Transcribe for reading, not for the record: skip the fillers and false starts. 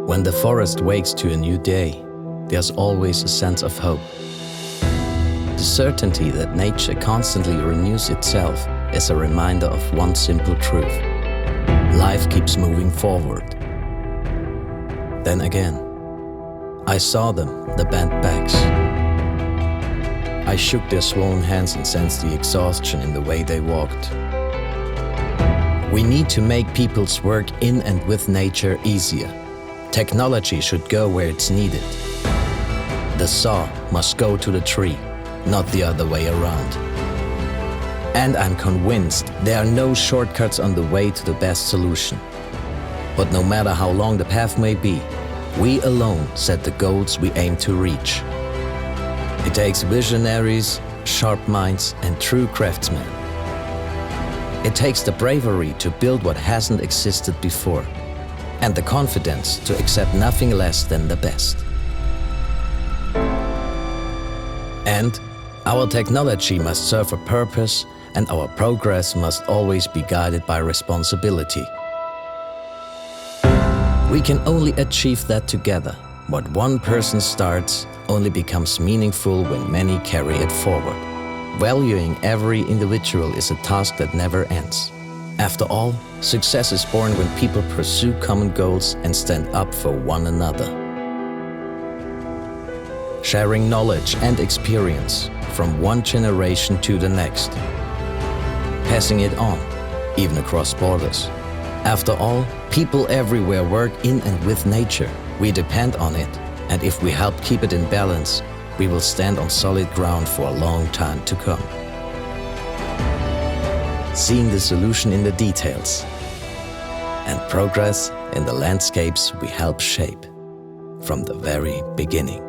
When the forest wakes to a new day, there's always a sense of hope. The certainty that nature constantly renews itself is a reminder of one simple truth. Life keeps moving forward. Then again, I saw them, the bent backs. I shook their swollen hands and sensed the exhaustion in the way they walked. We need to make people's work in and with nature easier. Technology should go where it's needed. The saw must go to the tree, not the other way around. And I'm convinced there are no shortcuts on the way to the best solution. But no matter how long the path may be, we alone set the goals we aim to reach. It takes visionaries, sharp minds, and true craftsmen. It takes the bravery to build what hasn't existed before, and the confidence to accept nothing less than the best. And our technology must serve a purpose, and our progress must always be guided by responsibility. We can only achieve that together. What one person starts only becomes meaningful when many carry it forward. Valuing every individual is a task that never ends. After all, success is born when people pursue common goals and stand up for one another. Sharing knowledge and experience from one generation to the next. Passing it on, even across borders. After all, people everywhere work in and with nature. We depend on it, and if we help keep it in balance, we will stand on solid ground for a long time to come. Seeing the solution in the details, and progress in the landscapes we help shape from the very beginning.